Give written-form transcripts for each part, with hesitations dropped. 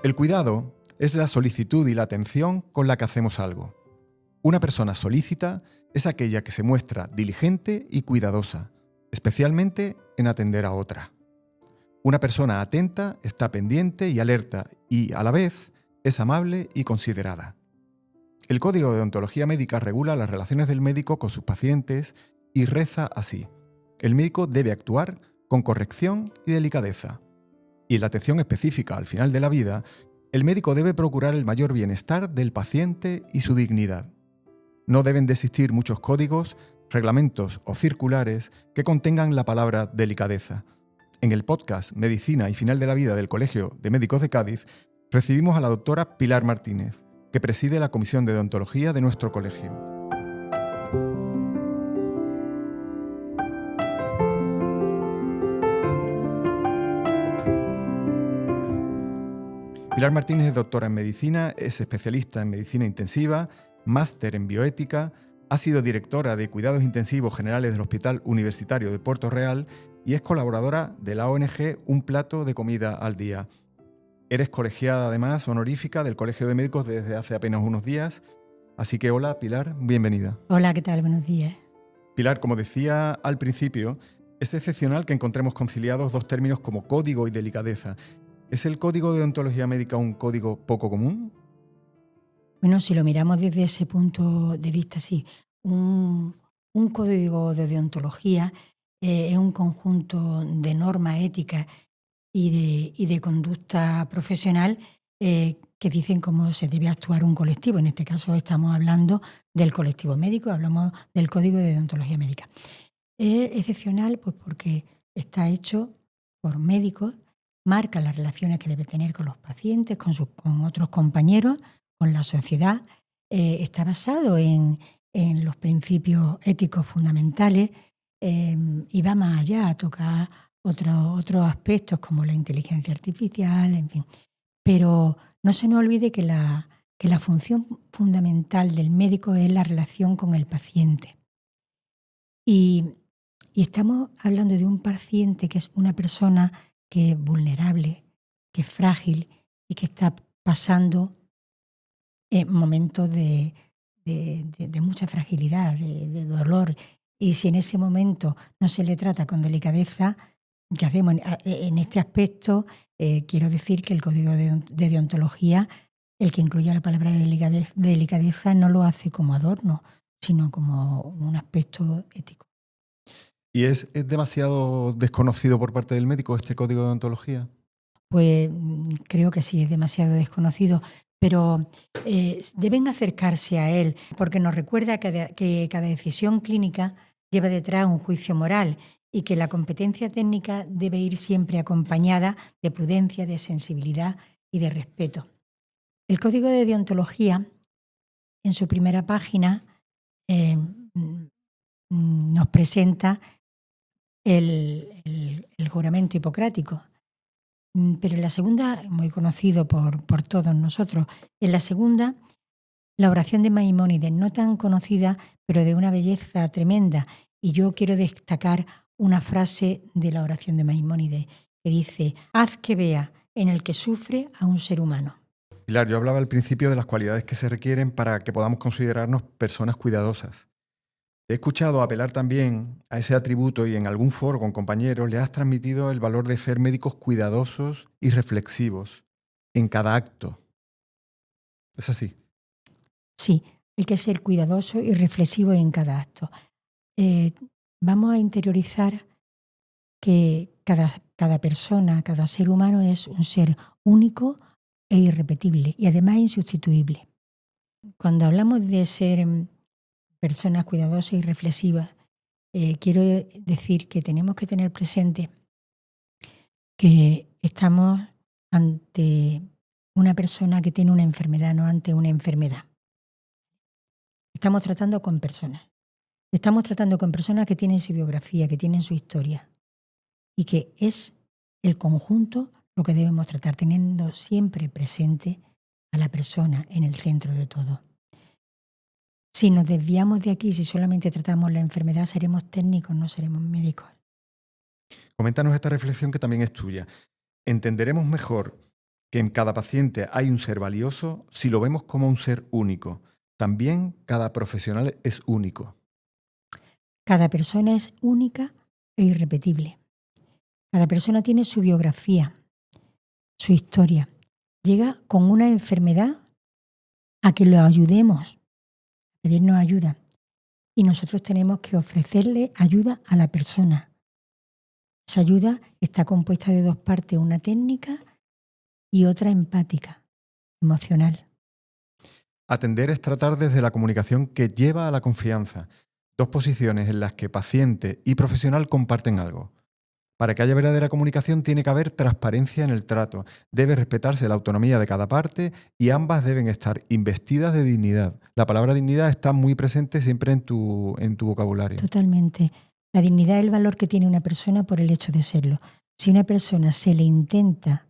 El cuidado es la solicitud y la atención con la que hacemos algo. Una persona solícita es aquella que se muestra diligente y cuidadosa, especialmente en atender a otra. Una persona atenta está pendiente y alerta y, a la vez, es amable y considerada. El Código de Deontología Médica regula las relaciones del médico con sus pacientes y reza así: el médico debe actuar con corrección y delicadeza. Y en la atención específica al final de la vida, el médico debe procurar el mayor bienestar del paciente y su dignidad. No deben de existir muchos códigos, reglamentos o circulares que contengan la palabra delicadeza. En el podcast Medicina y Final de la Vida del Colegio de Médicos de Cádiz, recibimos a la doctora Pilar Martínez, que preside la Comisión de Deontología de nuestro colegio. Pilar Martínez es doctora en medicina, es especialista en medicina intensiva, máster en bioética, ha sido directora de Cuidados Intensivos Generales del Hospital Universitario de Puerto Real y es colaboradora de la ONG Un Plato de Comida al Día. Eres colegiada, además, honorífica del Colegio de Médicos desde hace apenas unos días. Así que hola, Pilar, bienvenida. Hola, ¿qué tal? Buenos días. Pilar, como decía al principio, es excepcional que encontremos conciliados dos términos como código y delicadeza. ¿Es el Código de Deontología Médica un código poco común? Bueno, si lo miramos desde ese punto de vista, sí. Un código de deontología es un conjunto de normas éticas y de conducta profesional que dicen cómo se debe actuar un colectivo. En este caso estamos hablando del colectivo médico, hablamos del Código de Deontología Médica. Es excepcional pues porque está hecho por médicos, marca las relaciones que debe tener con los pacientes, con otros compañeros, con la sociedad. Está basado en los principios éticos fundamentales y va más allá, toca otros aspectos como la inteligencia artificial, en fin. Pero no se nos olvide que la función fundamental del médico es la relación con el paciente. Y estamos hablando de un paciente que es una persona que es vulnerable, que es frágil y que está pasando momentos de mucha fragilidad, de dolor. Y si en ese momento no se le trata con delicadeza, ¿qué hacemos? En este aspecto, quiero decir que el Código de Deontología, el que incluye la palabra delicadeza, no lo hace como adorno, sino como un aspecto ético. ¿Y es demasiado desconocido por parte del médico este Código de Deontología? Pues creo que sí, es demasiado desconocido, pero deben acercarse a él porque nos recuerda que cada decisión clínica lleva detrás un juicio moral y que la competencia técnica debe ir siempre acompañada de prudencia, de sensibilidad y de respeto. El Código de Deontología, en su primera página, nos presenta el juramento hipocrático. Pero en la segunda, muy conocido por todos nosotros, en la segunda, la oración de Maimónides, no tan conocida, pero de una belleza tremenda. Y yo quiero destacar una frase de la oración de Maimónides que dice: haz que vea en el que sufre a un ser humano. Pilar, yo hablaba al principio de las cualidades que se requieren para que podamos considerarnos personas cuidadosas. He escuchado apelar también a ese atributo y en algún foro con compañeros le has transmitido el valor de ser médicos cuidadosos y reflexivos en cada acto. ¿Es así? Sí, hay que ser cuidadoso y reflexivo en cada acto. Vamos a interiorizar que cada persona, cada ser humano es un ser único e irrepetible y además insustituible. Cuando hablamos de ser personas cuidadosas y reflexivas, quiero decir que tenemos que tener presente que estamos ante una persona que tiene una enfermedad, no ante una enfermedad. Estamos tratando con personas. Estamos tratando con personas que tienen su biografía, que tienen su historia y que es el conjunto lo que debemos tratar, teniendo siempre presente a la persona en el centro de todo. Si nos desviamos de aquí, si solamente tratamos la enfermedad, seremos técnicos, no seremos médicos. Coméntanos esta reflexión que también es tuya. ¿Entenderemos mejor que en cada paciente hay un ser valioso si lo vemos como un ser único. También cada profesional es único. Cada persona es única e irrepetible. Cada persona tiene su biografía, su historia. Llega con una enfermedad a que lo ayudemos, pedirnos ayuda. Y nosotros tenemos que ofrecerle ayuda a la persona. Esa ayuda está compuesta de dos partes, una técnica y otra empática, emocional. Atender es tratar desde la comunicación que lleva a la confianza. Dos posiciones en las que paciente y profesional comparten algo. Para que haya verdadera comunicación tiene que haber transparencia en el trato, debe respetarse la autonomía de cada parte y ambas deben estar investidas de dignidad. La palabra dignidad está muy presente siempre en tu vocabulario. Totalmente. La dignidad es el valor que tiene una persona por el hecho de serlo. Si a una persona se le intenta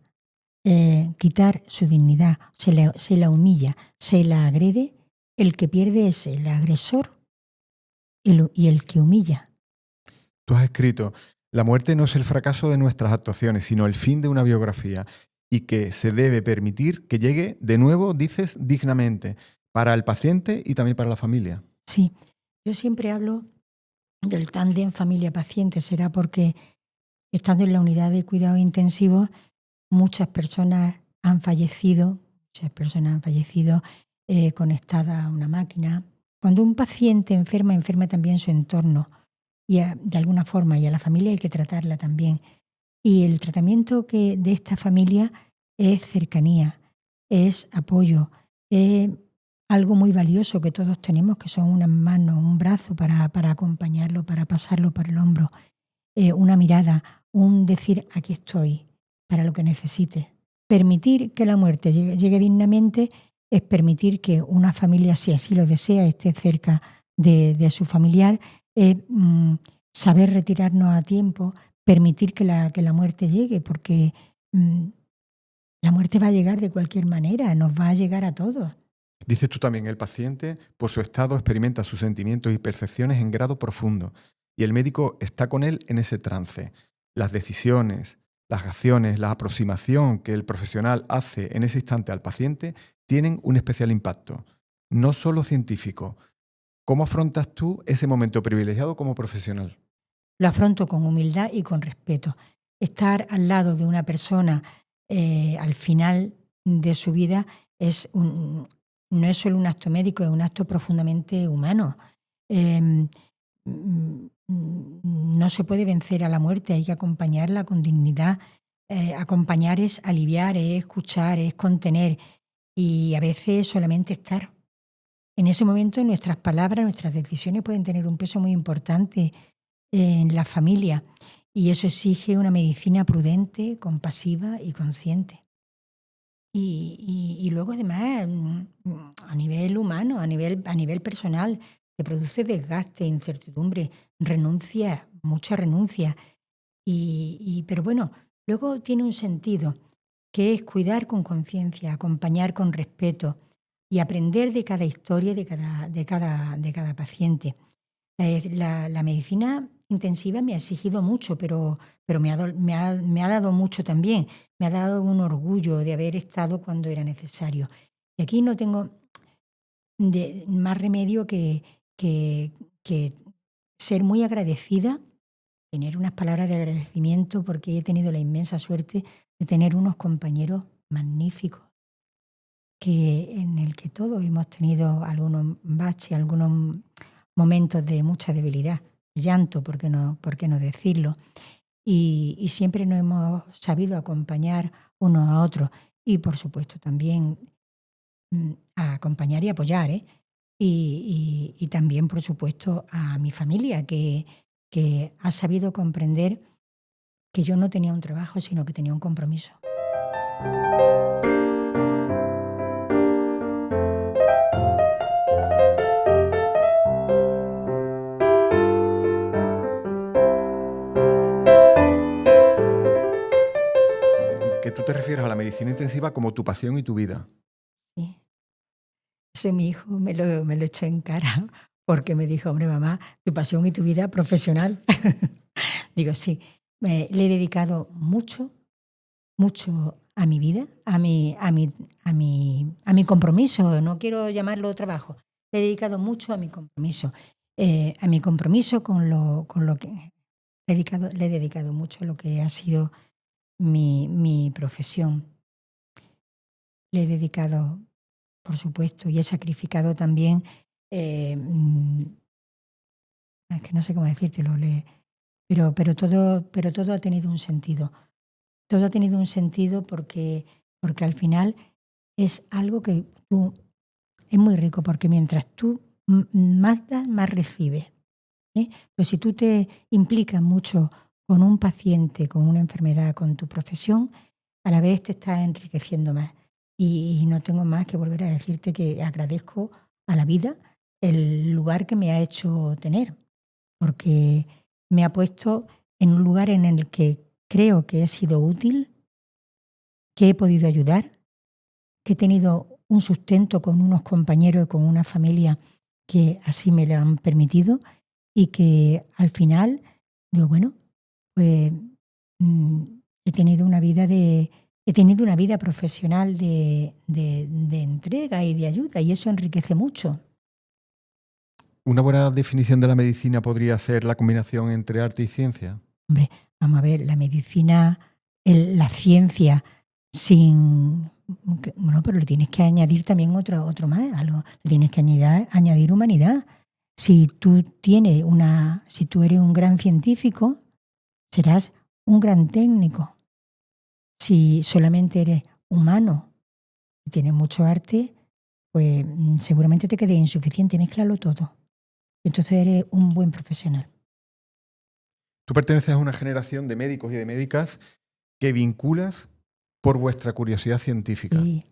quitar su dignidad, se la humilla, se la agrede, el que pierde es el agresor y el que humilla. Tú has escrito: la muerte no es el fracaso de nuestras actuaciones, sino el fin de una biografía, y que se debe permitir que llegue de nuevo, dices, dignamente, para el paciente y también para la familia. Sí, yo siempre hablo del tándem familia-paciente, será porque estando en la unidad de cuidados intensivos, muchas personas han fallecido conectadas a una máquina. Cuando un paciente enferma, enferma también su entorno. Y de alguna forma, y a la familia hay que tratarla también. Y el tratamiento de esta familia es cercanía, es apoyo, es algo muy valioso que todos tenemos, que son unas manos, un brazo para acompañarlo, para pasarlo por el hombro, una mirada, un decir aquí estoy para lo que necesite. Permitir que la muerte llegue dignamente es permitir que una familia, si así lo desea, esté cerca de su familiar, saber retirarnos a tiempo, permitir que la muerte llegue, porque la muerte va a llegar de cualquier manera, nos va a llegar a todos. Dices tú también: el paciente, por su estado, experimenta sus sentimientos y percepciones en grado profundo, y el médico está con él en ese trance. Las decisiones, las acciones, la aproximación que el profesional hace en ese instante al paciente tienen un especial impacto, no solo científico. ¿Cómo afrontas tú ese momento privilegiado como profesional? Lo afronto con humildad y con respeto. Estar al lado de una persona al final de su vida no es solo un acto médico, es un acto profundamente humano. No se puede vencer a la muerte, hay que acompañarla con dignidad. Acompañar es aliviar, es escuchar, es contener y a veces solamente estar. En ese momento nuestras palabras, nuestras decisiones pueden tener un peso muy importante en la familia y eso exige una medicina prudente, compasiva y consciente. Y luego además a nivel humano, a nivel personal, te produce desgaste, incertidumbre, renuncia, mucha renuncia. Pero bueno, luego tiene un sentido, que es cuidar con conciencia, acompañar con respeto y aprender de cada historia, de cada paciente. La medicina intensiva me ha exigido mucho, pero me ha dado mucho también. Me ha dado un orgullo de haber estado cuando era necesario. Y aquí no tengo más remedio que ser muy agradecida, tener unas palabras de agradecimiento porque he tenido la inmensa suerte de tener unos compañeros magníficos en el que todos hemos tenido algunos baches, algunos momentos de mucha debilidad, llanto, ¿por qué no decirlo? Y siempre nos hemos sabido acompañar unos a otros y, por supuesto, también a acompañar y apoyar, ¿eh? Y también, por supuesto, a mi familia, que ha sabido comprender que yo no tenía un trabajo, sino que tenía un compromiso. Que tú te refieres a la medicina intensiva como tu pasión y tu vida. Sí. Ese mi hijo me lo echó en cara porque me dijo: hombre, mamá, tu pasión y tu vida profesional. Digo, sí, le he dedicado mucho mucho a mi vida, a mi compromiso. No quiero llamarlo trabajo. Le he dedicado mucho a mi compromiso. Con lo que le he dedicado mucho a lo que ha sido mi profesión. Le he dedicado, por supuesto, y he sacrificado también, es que no sé cómo decírtelo, pero todo ha tenido un sentido. Todo ha tenido un sentido porque al final es algo que es muy rico, porque mientras tú más das, más recibes. Pues si tú te implicas mucho con un paciente, con una enfermedad, con tu profesión, a la vez te estás enriqueciendo más. Y no tengo más que volver a decirte que agradezco a la vida el lugar que me ha hecho tener, porque me ha puesto en un lugar en el que creo que he sido útil, que he podido ayudar, que he tenido un sustento con unos compañeros y con una familia que así me lo han permitido, y que al final digo, bueno, pues he tenido una vida profesional de entrega y de ayuda, y eso enriquece mucho. ¿Una buena definición de la medicina podría ser la combinación entre arte y ciencia? Hombre, vamos a ver, la medicina, la ciencia sin... Bueno, pero le tienes que añadir también otro más, algo. Le tienes que añadir humanidad. Si tú eres un gran científico, serás un gran técnico. Si solamente eres humano y tienes mucho arte, pues seguramente te quede insuficiente. Mézclalo todo. Entonces eres un buen profesional. Tú perteneces a una generación de médicos y de médicas que vinculas por vuestra curiosidad científica. Sí.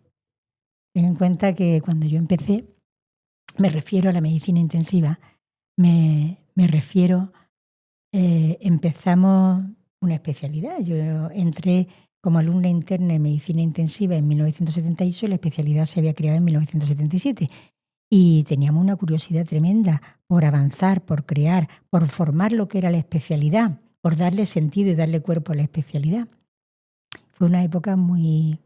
Ten en cuenta que cuando yo empecé, me refiero a la medicina intensiva, empezamos una especialidad. Yo entré como alumna interna en medicina intensiva en 1978, la especialidad se había creado en 1977. Y teníamos una curiosidad tremenda por avanzar, por crear, por formar lo que era la especialidad, por darle sentido y darle cuerpo a la especialidad. Fue una época muy...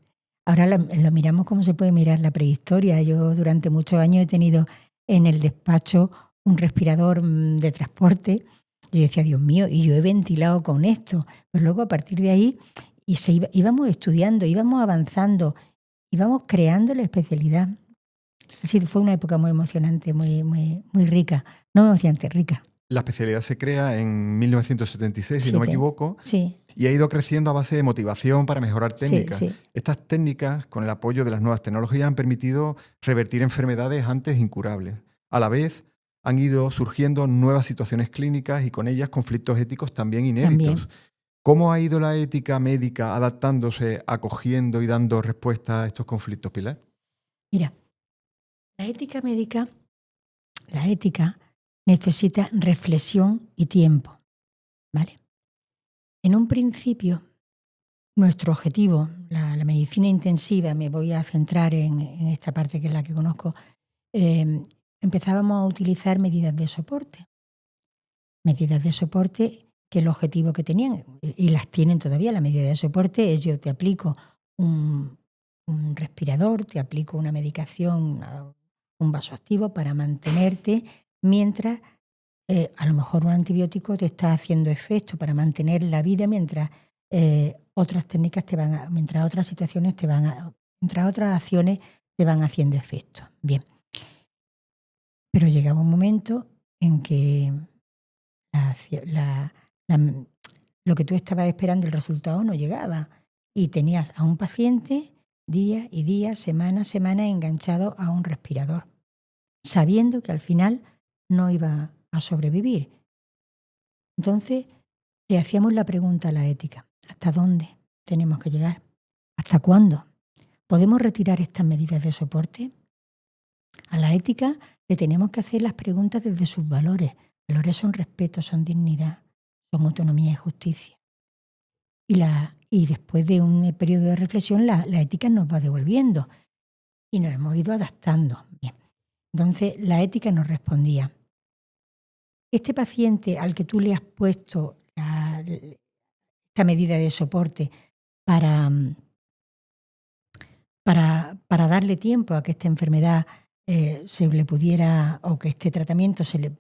Ahora lo miramos como se puede mirar la prehistoria. Yo durante muchos años he tenido en el despacho un respirador de transporte. Yo decía, Dios mío, y yo he ventilado con esto. Pero luego a partir de ahí íbamos estudiando, íbamos avanzando, íbamos creando la especialidad. Sí, fue una época muy emocionante, muy, muy, muy rica. No emocionante, rica. La especialidad se crea en 1976, si no me equivoco, sí. Y ha ido creciendo a base de motivación para mejorar técnicas. Sí. Estas técnicas, con el apoyo de las nuevas tecnologías, han permitido revertir enfermedades antes incurables. A la vez, han ido surgiendo nuevas situaciones clínicas y con ellas conflictos éticos también inéditos. ¿Cómo ha ido la ética médica adaptándose, acogiendo y dando respuesta a estos conflictos, Pilar? Mira, la ética médica, necesita reflexión y tiempo, ¿vale? En un principio, nuestro objetivo, la medicina intensiva, me voy a centrar en esta parte que es la que conozco, empezábamos a utilizar medidas de soporte. Medidas de soporte que el objetivo que tenían, y las tienen todavía, la medida de soporte es: yo te aplico un respirador, te aplico una medicación, un vasoactivo para mantenerte mientras a lo mejor un antibiótico te está haciendo efecto para mantener la vida mientras otras técnicas mientras otras situaciones mientras otras acciones te van haciendo efecto. Bien. Pero llegaba un momento en que lo que tú estabas esperando, el resultado no llegaba. Y tenías a un paciente día y día, semana a semana, enganchado a un respirador, sabiendo que al final no iba a sobrevivir. Entonces, le hacíamos la pregunta a la ética: ¿hasta dónde tenemos que llegar? ¿Hasta cuándo? ¿Podemos retirar estas medidas de soporte? A la ética le tenemos que hacer las preguntas desde sus valores. Valores son respeto, son dignidad, son autonomía y justicia. Y después de un periodo de reflexión, la ética nos va devolviendo y nos hemos ido adaptando. Bien. Entonces, la ética nos respondía: este paciente al que tú le has puesto esta medida de soporte, para, para darle tiempo a que esta enfermedad se le pudiera, o que este tratamiento se le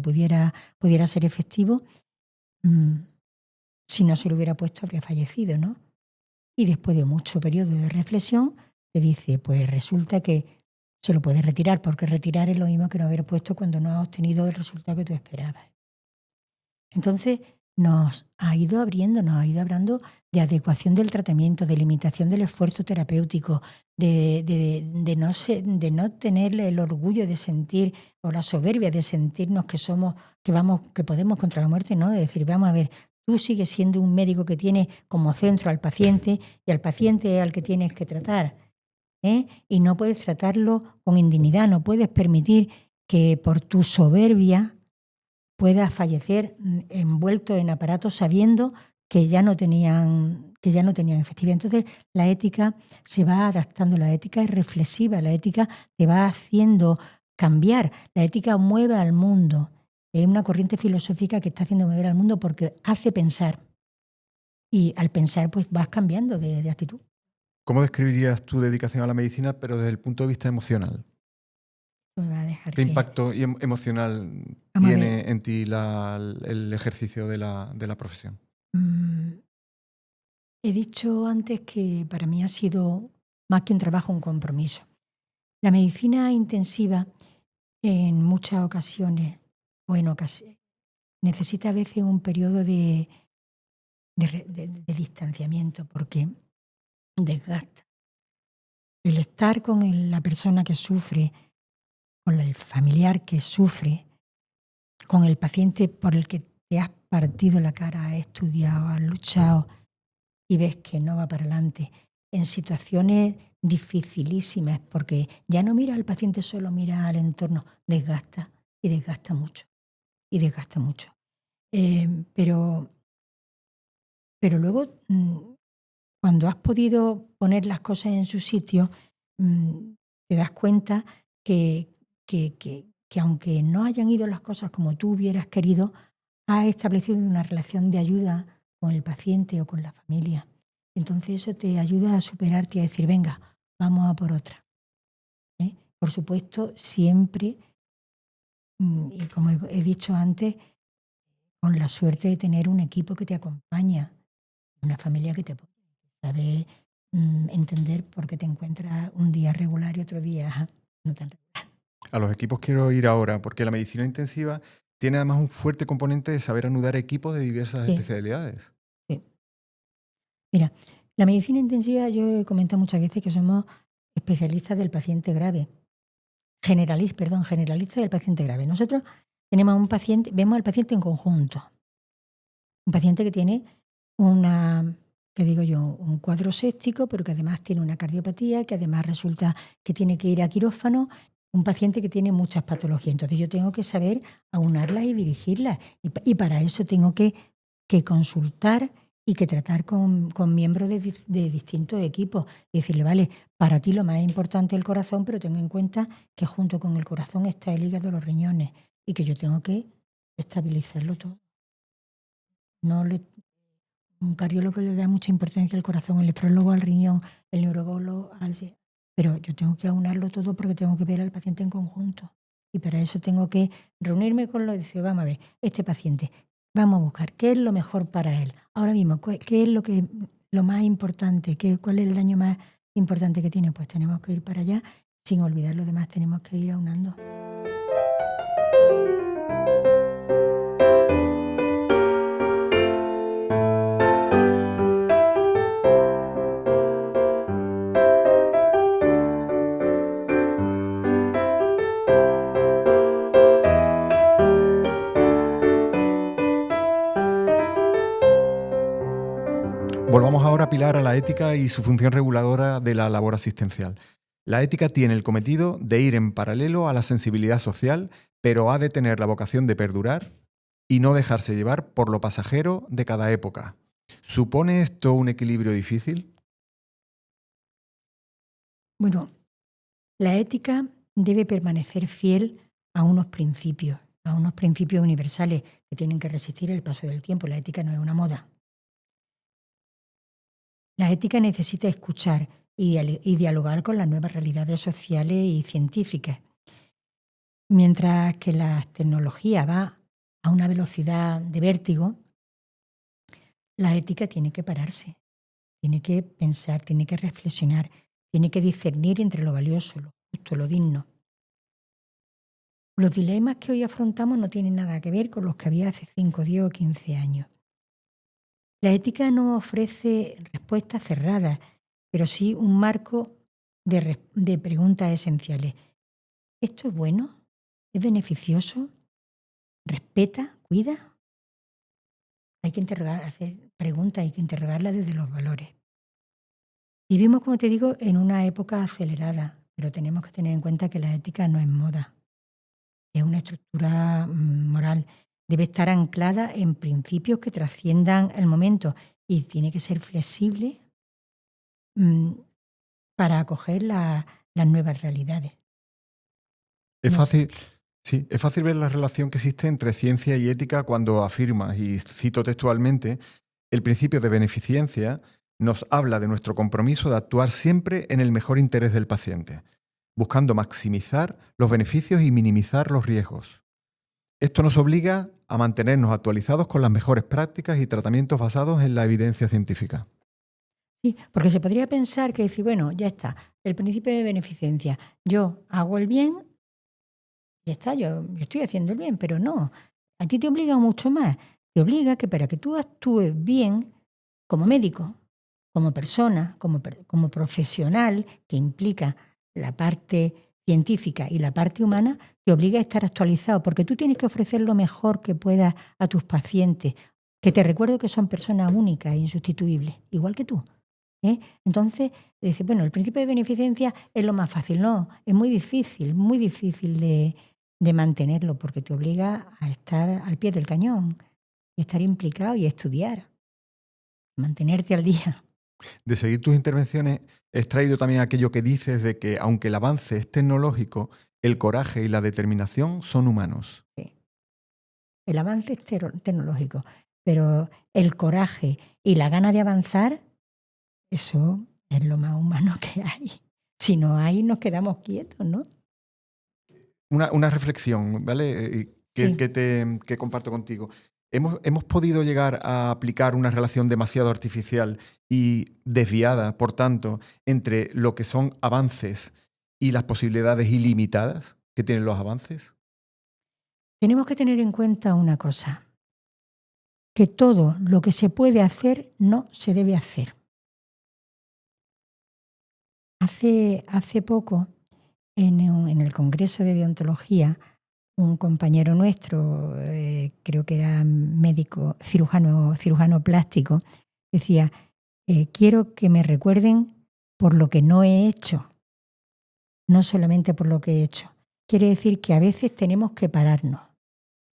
pudiera ser efectivo, si no se lo hubiera puesto habría fallecido, ¿no? Y después de mucho periodo de reflexión, te dice, pues resulta que se lo puedes retirar, porque retirar es lo mismo que no haber puesto cuando no has obtenido el resultado que tú esperabas. Entonces nos ha ido hablando de adecuación del tratamiento, de limitación del esfuerzo terapéutico, de no tener el orgullo de sentir o la soberbia de sentirnos que podemos contra la muerte, ¿no? De decir, vamos a ver, tú sigues siendo un médico que tiene como centro al paciente y al paciente es al que tienes que tratar, ¿eh? Y no puedes tratarlo con indignidad, no puedes permitir que por tu soberbia pueda fallecer envuelto en aparatos sabiendo que ya no tenían efectividad. Entonces, la ética se va adaptando, la ética es reflexiva, la ética te va haciendo cambiar, la ética mueve al mundo. Es una corriente filosófica que está haciendo mover al mundo porque hace pensar. Y al pensar, pues vas cambiando de actitud. ¿Cómo describirías tu dedicación a la medicina, pero desde el punto de vista emocional? Me va a dejar ¿Qué que... impacto emocional Vamos a ver. tiene en ti el ejercicio de la profesión? He dicho antes que para mí ha sido más que un trabajo, un compromiso. La medicina intensiva en muchas ocasiones, necesita a veces un periodo de distanciamiento porque desgasta. El estar con la persona que sufre, con el familiar que sufre, con el paciente por el que te has partido la cara, has estudiado, has luchado y ves que no va para adelante, en situaciones dificilísimas, porque ya no mira al paciente solo, mira al entorno, desgasta y desgasta mucho, y desgasta mucho. Pero luego, cuando has podido poner las cosas en su sitio, te das cuenta que, que aunque no hayan ido las cosas como tú hubieras querido, has establecido una relación de ayuda con el paciente o con la familia. Entonces eso te ayuda a superarte y a decir, venga, vamos a por otra. Por supuesto, siempre, y como he dicho antes, con la suerte de tener un equipo que te acompaña, una familia que te apoya, sabe entender por qué te encuentras un día regular y otro día no tan regular. A los equipos quiero ir ahora, porque la medicina intensiva tiene además un fuerte componente de saber anudar equipos de diversas Sí, especialidades. sí. Mira, la medicina intensiva, yo he comentado muchas veces que somos especialistas del paciente grave. Generalistas del paciente grave. Nosotros tenemos un paciente, vemos al paciente en conjunto. Un paciente que tiene un cuadro séptico, pero que además tiene una cardiopatía, que además resulta que tiene que ir a quirófano, un paciente que tiene muchas patologías. Entonces yo tengo que saber aunarlas y dirigirlas. Y para eso tengo que consultar y que tratar con miembros de distintos equipos y decirle, vale, para ti lo más importante es el corazón, pero ten en cuenta que junto con el corazón está el hígado, los riñones y que yo tengo que estabilizarlo todo. Un cardiólogo le da mucha importancia al corazón, el nefrólogo al riñón, el neurólogo pero yo tengo que aunarlo todo porque tengo que ver al paciente en conjunto. Y para eso tengo que reunirme con los y decir, vamos a ver, este paciente, vamos a buscar qué es lo mejor para él. Ahora mismo, ¿qué es lo más importante? ¿Cuál es el daño más importante que tiene? Pues tenemos que ir para allá, sin olvidar lo demás, tenemos que ir aunando. Volvamos ahora, Pilar, a la ética y su función reguladora de la labor asistencial. La ética tiene el cometido de ir en paralelo a la sensibilidad social, pero ha de tener la vocación de perdurar y no dejarse llevar por lo pasajero de cada época. ¿Supone esto un equilibrio difícil? Bueno, la ética debe permanecer fiel a unos principios universales que tienen que resistir el paso del tiempo. La ética no es una moda. La ética necesita escuchar y dialogar con las nuevas realidades sociales y científicas. Mientras que la tecnología va a una velocidad de vértigo, la ética tiene que pararse, tiene que pensar, tiene que reflexionar, tiene que discernir entre lo valioso, lo justo, lo digno. Los dilemas que hoy afrontamos no tienen nada que ver con los que había hace 5, 10 o 15 años. La ética no ofrece respuestas cerradas, pero sí un marco de preguntas esenciales. ¿Esto es bueno? ¿Es beneficioso? ¿Respeta? ¿Cuida? Hay que hacer preguntas, hay que interrogarlas desde los valores. Vivimos, como te digo, en una época acelerada, pero tenemos que tener en cuenta que la ética no es moda, es una estructura moral. Debe estar anclada en principios que trasciendan el momento y tiene que ser flexible para acoger las nuevas realidades. Es fácil ver la relación que existe entre ciencia y ética cuando afirmas, y cito textualmente, el principio de beneficencia nos habla de nuestro compromiso de actuar siempre en el mejor interés del paciente, buscando maximizar los beneficios y minimizar los riesgos. Esto nos obliga a mantenernos actualizados con las mejores prácticas y tratamientos basados en la evidencia científica. Sí, porque se podría pensar que decir, bueno, ya está, el principio de beneficencia, yo hago el bien, ya está, yo estoy haciendo el bien, pero no, a ti te obliga mucho más, te obliga que para que tú actúes bien como médico, como persona, como profesional, que implica la parte científica y la parte humana, te obliga a estar actualizado, porque tú tienes que ofrecer lo mejor que puedas a tus pacientes, que te recuerdo que son personas únicas e insustituibles, igual que tú. Entonces, dice, bueno, el principio de beneficencia es lo más fácil. No, es muy difícil de mantenerlo, porque te obliga a estar al pie del cañón, y estar implicado y estudiar, mantenerte al día. De seguir tus intervenciones, he extraído también aquello que dices de que, aunque el avance es tecnológico, el coraje y la determinación son humanos. Sí. El avance es tecnológico, pero el coraje y la gana de avanzar, eso es lo más humano que hay. Si no hay, nos quedamos quietos, ¿no? Una reflexión, ¿vale? Sí. Que comparto contigo. ¿Hemos podido llegar a aplicar una relación demasiado artificial y desviada, por tanto, entre lo que son avances y las posibilidades ilimitadas que tienen los avances? Tenemos que tener en cuenta una cosa, que todo lo que se puede hacer no se debe hacer. Hace poco, en el Congreso de Deontología, un compañero nuestro, creo que era médico, cirujano plástico, decía, quiero que me recuerden por lo que no he hecho, no solamente por lo que he hecho. Quiere decir que a veces tenemos que pararnos.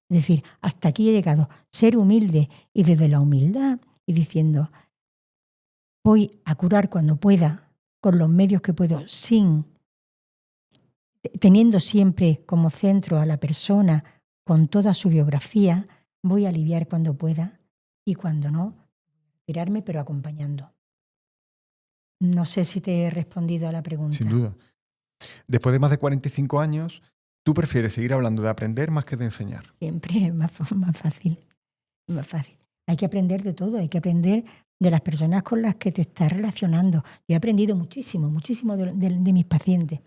Es decir, hasta aquí he llegado, ser humilde y desde la humildad y diciendo, voy a curar cuando pueda, con los medios que puedo, teniendo siempre como centro a la persona con toda su biografía, voy a aliviar cuando pueda y cuando no, tirarme pero acompañando. No sé si te he respondido a la pregunta. Sin duda. Después de más de 45 años, ¿tú prefieres seguir hablando de aprender más que de enseñar? Siempre es más fácil. Más fácil. Hay que aprender de todo, hay que aprender de las personas con las que te estás relacionando. Yo he aprendido muchísimo de mis pacientes.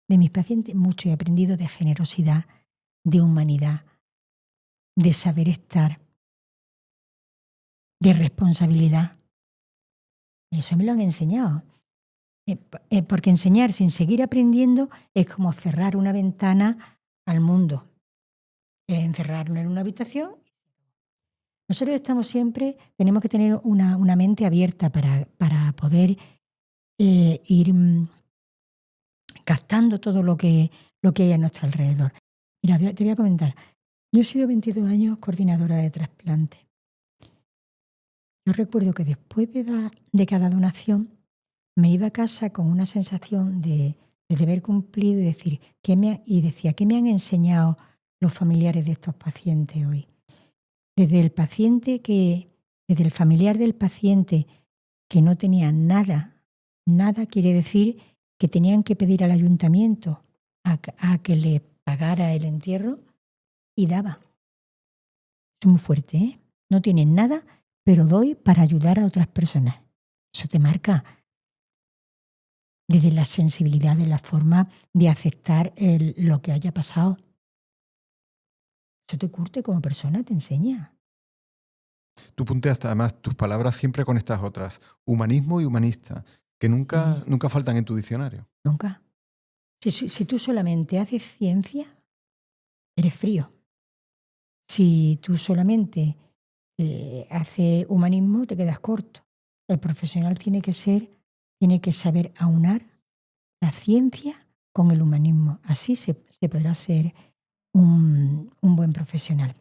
De mis pacientes mucho. He aprendido de generosidad, de humanidad, de saber estar, de responsabilidad. Eso me lo han enseñado. Porque enseñar sin seguir aprendiendo es como cerrar una ventana al mundo. Encerrarnos en una habitación. Nosotros tenemos que tener una mente abierta para poder ir captando todo lo que hay a nuestro alrededor. Mira, te voy a comentar. Yo he sido 22 años coordinadora de trasplante. Yo recuerdo que después de cada donación me iba a casa con una sensación de deber cumplido y decir, ¿qué me han enseñado los familiares de estos pacientes hoy? Desde el familiar del paciente que no tenían nada. Nada quiere decir que tenían que pedir al ayuntamiento a que le pagara el entierro y daba. Es muy fuerte, ¿eh? No tienen nada, pero doy para ayudar a otras personas. Eso te marca desde la sensibilidad, de la forma de aceptar lo que haya pasado. Eso te curte como persona, te enseña. Tú punteas además tus palabras siempre con estas otras, humanismo y humanista, que nunca faltan en tu diccionario. Nunca. Si tú solamente haces ciencia, eres frío. Si tú solamente haces humanismo, te quedas corto. El profesional tiene que saber aunar la ciencia con el humanismo. Así se podrá ser un buen profesional.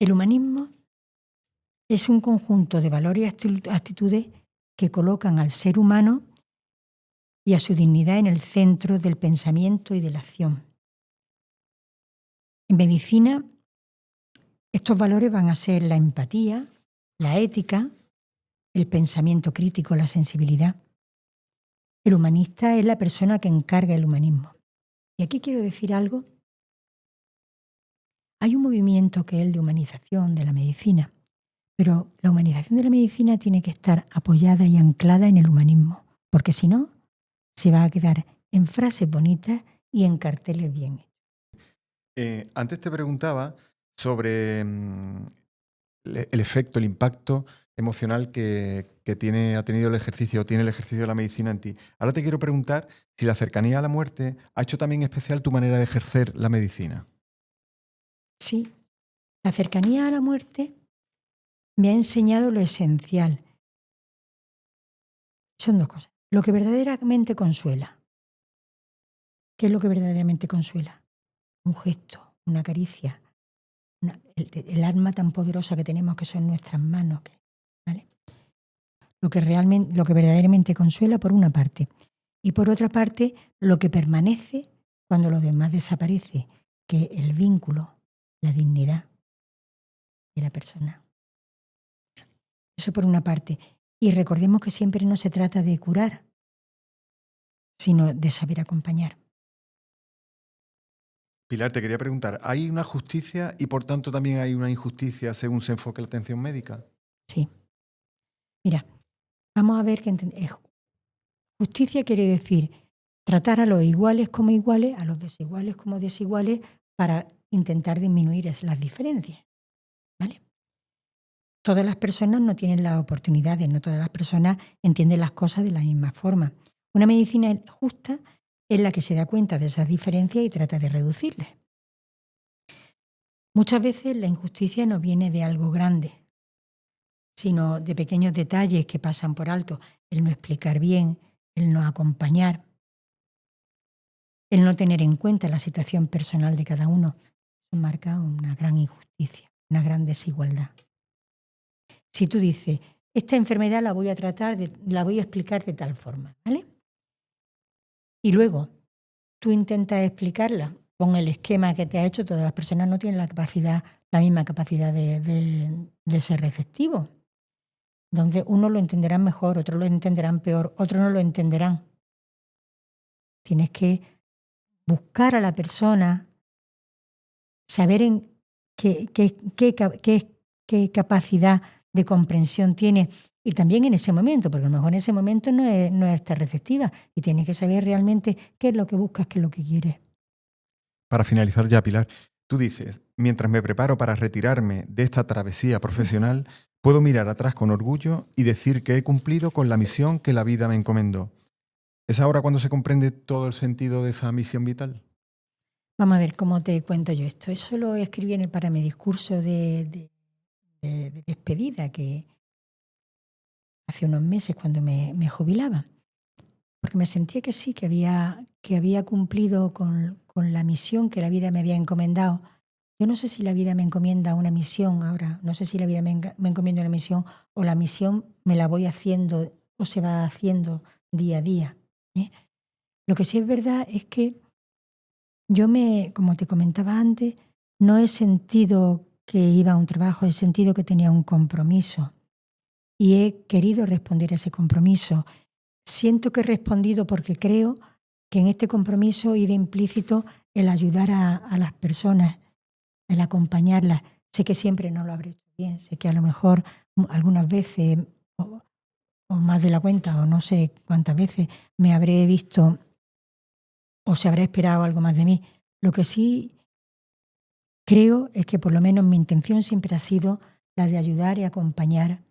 El humanismo es un conjunto de valores y actitudes que colocan al ser humano y a su dignidad en el centro del pensamiento y de la acción. En medicina, estos valores van a ser la empatía, la ética, el pensamiento crítico, la sensibilidad. El humanista es la persona que encarga el humanismo. Y aquí quiero decir algo. Hay un movimiento que es el de humanización de la medicina, pero la humanización de la medicina tiene que estar apoyada y anclada en el humanismo, porque si no, se va a quedar en frases bonitas y en carteles bien hechos. Antes te preguntaba sobre el efecto, el impacto emocional que ha tenido el ejercicio o tiene el ejercicio de la medicina en ti. Ahora te quiero preguntar si la cercanía a la muerte ha hecho también especial tu manera de ejercer la medicina. Sí, la cercanía a la muerte me ha enseñado lo esencial. Son dos cosas. Lo que verdaderamente consuela. ¿Qué es lo que verdaderamente consuela? Un gesto, una caricia, el arma tan poderosa que tenemos que son nuestras manos. ¿Vale? Lo que verdaderamente consuela por una parte. Y por otra parte, lo que permanece cuando lo demás desaparece, que es el vínculo, la dignidad de la persona. Eso por una parte. Y recordemos que siempre no se trata de curar, sino de saber acompañar. Pilar, te quería preguntar, ¿hay una justicia y por tanto también hay una injusticia según se enfoque la atención médica? Sí. Mira, vamos a ver que justicia quiere decir tratar a los iguales como iguales, a los desiguales como desiguales, para intentar disminuir las diferencias. ¿Vale? Todas las personas no tienen las oportunidades, no todas las personas entienden las cosas de la misma forma. Una medicina justa es la que se da cuenta de esas diferencias y trata de reducirlas. Muchas veces la injusticia no viene de algo grande, sino de pequeños detalles que pasan por alto. El no explicar bien, el no acompañar, el no tener en cuenta la situación personal de cada uno. Eso marca una gran injusticia, una gran desigualdad. Si tú dices, esta enfermedad la voy a tratar, la voy a explicar de tal forma, ¿vale? Y luego tú intentas explicarla con el esquema que te ha hecho, todas las personas no tienen la misma capacidad de ser receptivo. Entonces, unos lo entenderán mejor, otros lo entenderán peor, otros no lo entenderán. Tienes que buscar a la persona, saber en qué capacidad de comprensión tiene, y también en ese momento, porque a lo mejor en ese momento no es estar receptiva, y tienes que saber realmente qué es lo que buscas, qué es lo que quieres. Para finalizar ya, Pilar, tú dices, mientras me preparo para retirarme de esta travesía profesional, puedo mirar atrás con orgullo y decir que he cumplido con la misión que la vida me encomendó. ¿Es ahora cuando se comprende todo el sentido de esa misión vital? Vamos a ver cómo te cuento yo esto. Eso lo escribí para mi discurso de despedida, que hace unos meses cuando me jubilaba. Porque me sentía que sí, que había cumplido con la misión que la vida me había encomendado. Yo no sé si la vida me encomienda una misión ahora, no sé si la vida me encomienda una misión o la misión me la voy haciendo o se va haciendo día a día. ¿Eh? Lo que sí es verdad es que yo como te comentaba antes, no he sentido que iba a un trabajo, he sentido que tenía un compromiso. y he querido responder a ese compromiso. Siento que he respondido porque creo que en este compromiso iba implícito el ayudar a las personas, el acompañarlas. Sé que siempre no lo habré hecho bien, sé que a lo mejor algunas veces, o más de la cuenta, o no sé cuántas veces, me habré visto o se habrá esperado algo más de mí. Lo que sí creo es que por lo menos mi intención siempre ha sido la de ayudar y acompañar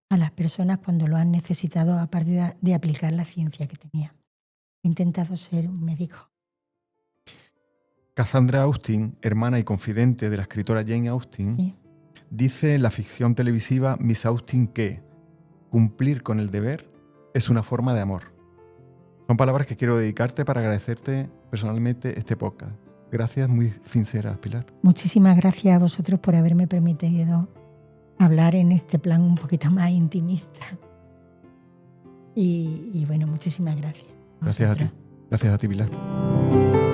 a las personas cuando lo han necesitado, aparte de aplicar la ciencia que tenía. He intentado ser un médico. Cassandra Austin, hermana y confidente de la escritora Jane Austen, Sí. dice en la ficción televisiva Miss Austen que cumplir con el deber es una forma de amor. Son palabras que quiero dedicarte para agradecerte personalmente este podcast. Gracias, muy sinceras, Pilar. Muchísimas gracias a vosotros por haberme permitido hablar en este plan un poquito más intimista. Y bueno, muchísimas gracias. Gracias a ti. Gracias a ti, Pilar.